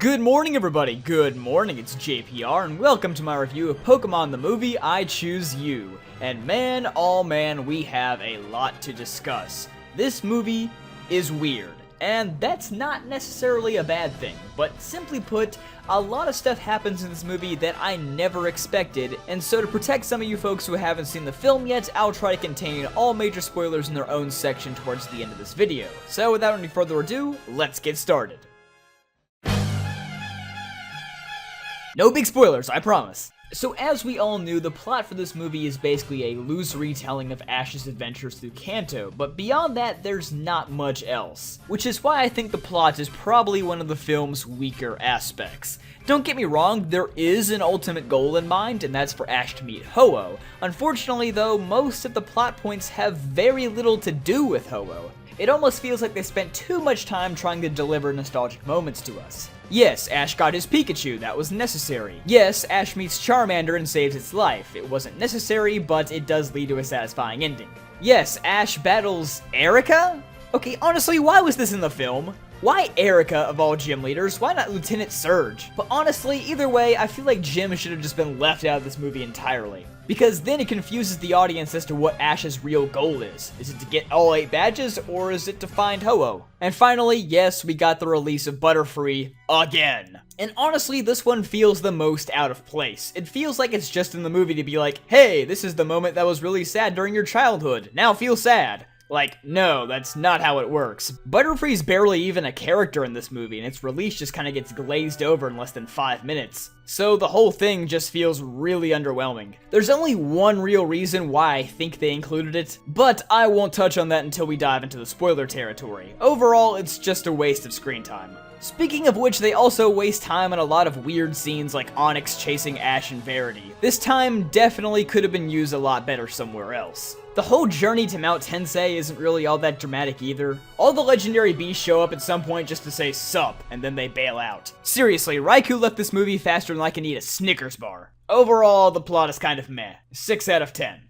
Good morning, everybody. Good morning. It's JPR, and welcome to my review of Pokemon the movie I Choose You. And man, oh man, we have a lot to discuss. This movie is weird, and that's not necessarily a bad thing, but simply put, a lot of stuff happens in this movie that I never expected, and so to protect some of you folks who haven't seen the film yet, I'll try to contain all major spoilers in their own section towards the end of this video. So without any further ado, let's get started. No big spoilers, I promise. So as we all knew, the plot for this movie is basically a loose retelling of Ash's adventures through Kanto, but beyond that, there's not much else. Which is why I think the plot is probably one of the film's weaker aspects. Don't get me wrong, there is an ultimate goal in mind, and that's for Ash to meet Ho-Oh. Unfortunately though, most of the plot points have very little to do with Ho-Oh. It almost feels like they spent too much time trying to deliver nostalgic moments to us. Yes, Ash got his Pikachu, that was necessary. Yes, Ash meets Charmander and saves its life. It wasn't necessary, but it does lead to a satisfying ending. Yes, Ash battles Erica? Okay, honestly, why was this in the film? Why Erica of all gym leaders? Why not Lieutenant Surge? But honestly, either way, I feel like Jim should have just been left out of this movie entirely. Because then it confuses the audience as to what Ash's real goal is. Is it to get all 8 badges, or is it to find Ho-Oh? And finally, yes, we got the release of Butterfree again. And honestly, this one feels the most out of place. It feels like it's just in the movie to be like, hey, this is the moment that was really sad during your childhood. Now feel sad. Like, no, that's not how it works. Butterfree's barely even a character in this movie, and its release just kinda gets glazed over in less than 5 minutes. So the whole thing just feels really underwhelming. There's only one real reason why I think they included it, but I won't touch on that until we dive into the spoiler territory. Overall, it's just a waste of screen time. Speaking of which, they also waste time on a lot of weird scenes like Onyx chasing Ash and Verity. This time definitely could have been used a lot better somewhere else. The whole journey to Mount Tensei isn't really all that dramatic either. All the legendary beasts show up at some point just to say sup, and then they bail out. Seriously, Raikou left this movie faster than I can eat a Snickers bar. Overall, the plot is kind of meh. 6 out of 10.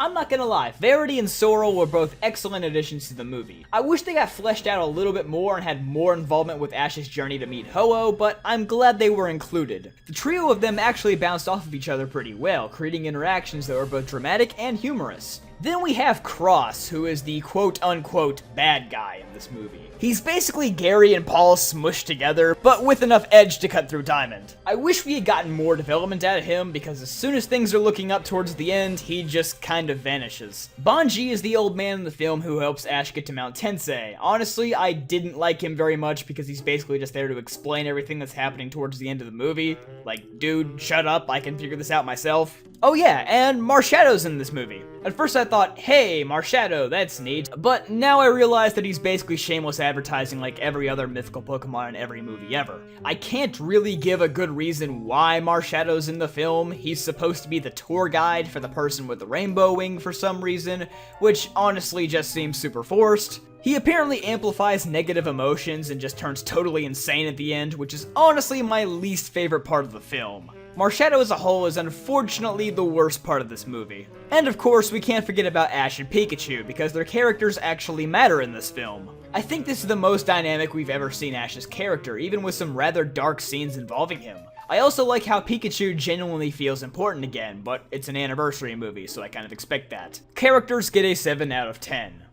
I'm not gonna lie, Verity and Sorrel were both excellent additions to the movie. I wish they got fleshed out a little bit more and had more involvement with Ash's journey to meet Ho-Oh, but I'm glad they were included. The trio of them actually bounced off of each other pretty well, creating interactions that were both dramatic and humorous. Then we have Cross, who is the quote-unquote bad guy in this movie. He's basically Gary and Paul smushed together, but with enough edge to cut through Diamond. I wish we had gotten more development out of him, because as soon as things are looking up towards the end, he just kind of vanishes. Banji is the old man in the film who helps Ash get to Mount Tensei. Honestly, I didn't like him very much because he's basically just there to explain everything that's happening towards the end of the movie. Like, dude, shut up, I can figure this out myself. Oh yeah, and Marshadow's in this movie. At first I thought, hey, Marshadow, that's neat, but now I realize that he's basically shameless advertising like every other mythical Pokemon in every movie ever. I can't really give a good reason why Marshadow's in the film. He's supposed to be the tour guide for the person with the rainbow wing for some reason, which honestly just seems super forced. He apparently amplifies negative emotions and just turns totally insane at the end, which is honestly my least favorite part of the film. Marshadow as a whole is unfortunately the worst part of this movie. And of course, we can't forget about Ash and Pikachu, because their characters actually matter in this film. I think this is the most dynamic we've ever seen Ash's character, even with some rather dark scenes involving him. I also like how Pikachu genuinely feels important again, but it's an anniversary movie, so I kind of expect that. Characters get a 7 out of 10.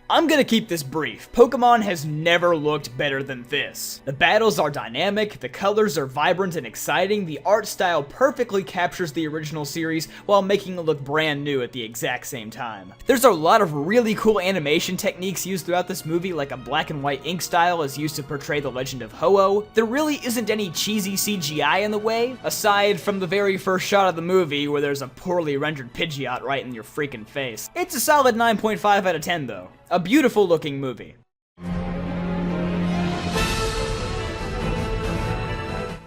I'm gonna keep this brief. Pokemon has never looked better than this. The battles are dynamic, the colors are vibrant and exciting, the art style perfectly captures the original series while making it look brand new at the exact same time. There's a lot of really cool animation techniques used throughout this movie, like a black and white ink style is used to portray the legend of Ho-Oh. There really isn't any cheesy CGI in the way, aside from the very first shot of the movie where there's a poorly rendered Pidgeot right in your freaking face. It's a solid 9.5 out of 10 though. A beautiful looking movie.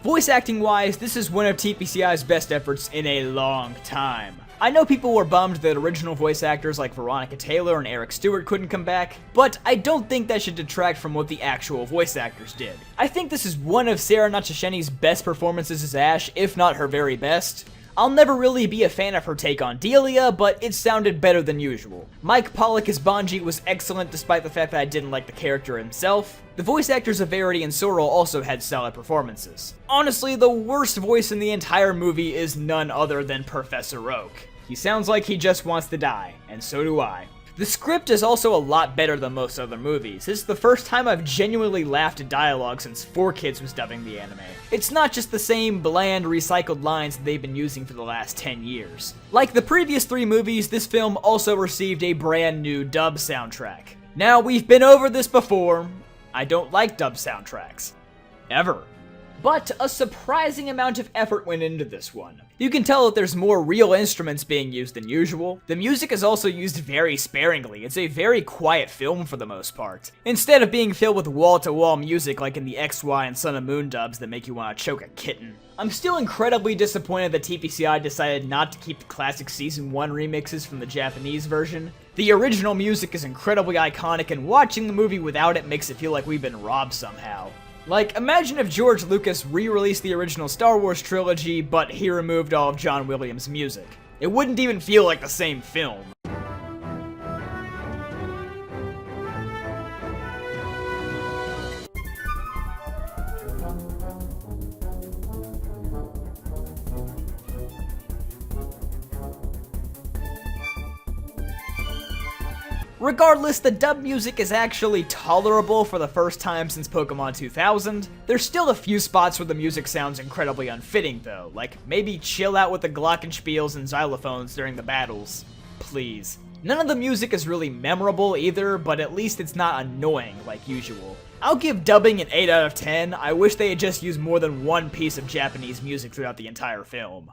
Voice acting wise, this is one of TPCI's best efforts in a long time. I know people were bummed that original voice actors like Veronica Taylor and Eric Stewart couldn't come back, but I don't think that should detract from what the actual voice actors did. I think this is one of Sarah Nakasheni's best performances as Ash, if not her very best. I'll never really be a fan of her take on Delia, but it sounded better than usual. Mike Pollock as Bungie was excellent despite the fact that I didn't like the character himself. The voice actors of Verity and Sorrel also had solid performances. Honestly, the worst voice in the entire movie is none other than Professor Oak. He sounds like he just wants to die, and so do I. The script is also a lot better than most other movies. This is the first time I've genuinely laughed at dialogue since 4Kids was dubbing the anime. It's not just the same bland, recycled lines that they've been using for the last 10 years. Like the previous 3 movies, this film also received a brand new dub soundtrack. Now, we've been over this before. I don't like dub soundtracks. Ever. But a surprising amount of effort went into this one. You can tell that there's more real instruments being used than usual. The music is also used very sparingly. It's a very quiet film for the most part. Instead of being filled with wall-to-wall music like in the XY and Sun and Moon dubs that make you want to choke a kitten. I'm still incredibly disappointed that TPCI decided not to keep the classic Season 1 remixes from the Japanese version. The original music is incredibly iconic, and watching the movie without it makes it feel like we've been robbed somehow. Like, imagine if George Lucas re-released the original Star Wars trilogy, but he removed all of John Williams' music. It wouldn't even feel like the same film. Regardless, the dub music is actually tolerable for the first time since Pokemon 2000. There's still a few spots where the music sounds incredibly unfitting though, like maybe chill out with the glockenspiels and xylophones during the battles. Please. None of the music is really memorable either, but at least it's not annoying like usual. I'll give dubbing an 8 out of 10. I wish they had just used more than one piece of Japanese music throughout the entire film.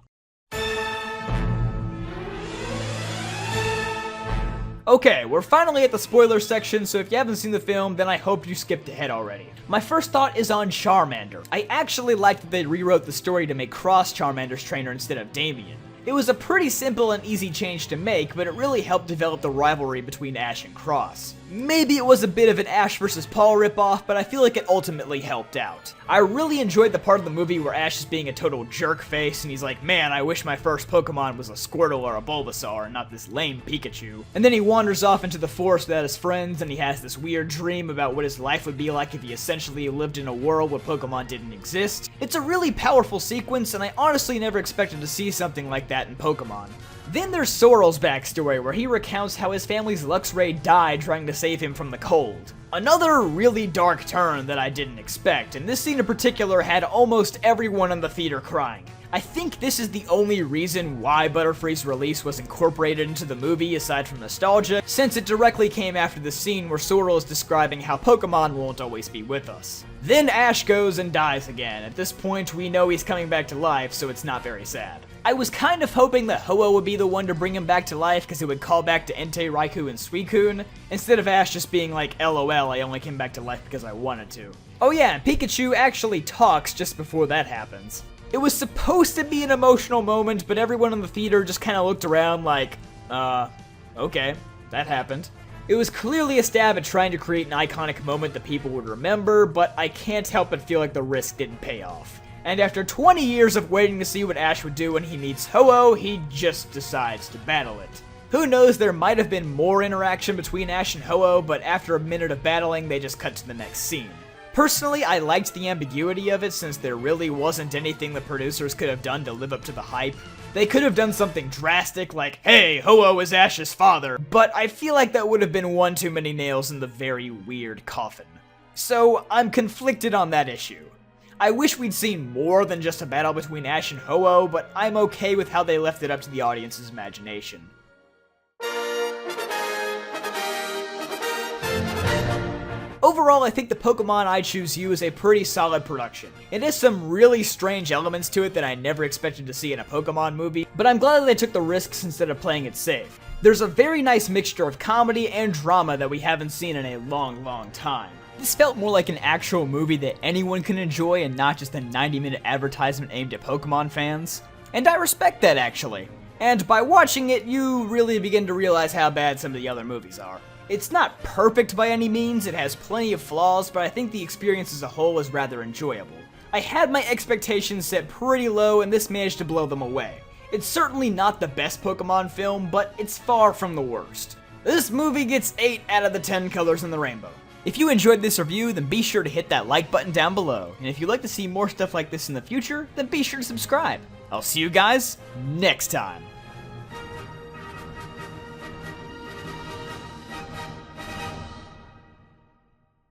Okay, we're finally at the spoiler section, so if you haven't seen the film, then I hope you skipped ahead already. My first thought is on Charmander. I actually liked that they rewrote the story to make Cross Charmander's trainer instead of Damien. It was a pretty simple and easy change to make, but it really helped develop the rivalry between Ash and Cross. Maybe it was a bit of an Ash vs. Paul ripoff, but I feel like it ultimately helped out. I really enjoyed the part of the movie where Ash is being a total jerk face, and he's like, man, I wish my first Pokemon was a Squirtle or a Bulbasaur, and not this lame Pikachu. And then he wanders off into the forest without his friends, and he has this weird dream about what his life would be like if he essentially lived in a world where Pokemon didn't exist. It's a really powerful sequence, and I honestly never expected to see something like that in Pokemon. Then there's Sorrel's backstory, where he recounts how his family's Luxray died trying to save him from the cold. Another really dark turn that I didn't expect, and this scene in particular had almost everyone in the theater crying. I think this is the only reason why Butterfree's release was incorporated into the movie aside from nostalgia, since it directly came after the scene where Sorrel is describing how Pokemon won't always be with us. Then Ash goes and dies again. At this point, we know he's coming back to life, so it's not very sad. I was kind of hoping that Ho-Oh would be the one to bring him back to life because it would call back to Entei, Raikou, and Suicune, instead of Ash just being like, LOL, I only came back to life because I wanted to. Oh yeah, and Pikachu actually talks just before that happens. It was supposed to be an emotional moment, but everyone in the theater just kind of looked around like, okay, that happened. It was clearly a stab at trying to create an iconic moment that people would remember, but I can't help but feel like the risk didn't pay off. And after 20 years of waiting to see what Ash would do when he meets Ho-Oh, he just decides to battle it. Who knows, there might have been more interaction between Ash and Ho-Oh, but after a minute of battling, they just cut to the next scene. Personally, I liked the ambiguity of it since there really wasn't anything the producers could have done to live up to the hype. They could have done something drastic like, hey, Ho-Oh is Ash's father, but I feel like that would have been one too many nails in the very weird coffin. So, I'm conflicted on that issue. I wish we'd seen more than just a battle between Ash and Ho-Oh, but I'm okay with how they left it up to the audience's imagination. Overall, I think the Pokemon I Choose You is a pretty solid production. It has some really strange elements to it that I never expected to see in a Pokemon movie, but I'm glad that they took the risks instead of playing it safe. There's a very nice mixture of comedy and drama that we haven't seen in a long time. This felt more like an actual movie that anyone can enjoy and not just a 90-minute advertisement aimed at Pokemon fans. And I respect that, actually. And by watching it, you really begin to realize how bad some of the other movies are. It's not perfect by any means, it has plenty of flaws, but I think the experience as a whole is rather enjoyable. I had my expectations set pretty low, and this managed to blow them away. It's certainly not the best Pokemon film, but it's far from the worst. This movie gets 8 out of the 10 colors in the rainbow. If you enjoyed this review, then be sure to hit that like button down below. And if you'd like to see more stuff like this in the future, then be sure to subscribe. I'll see you guys next time.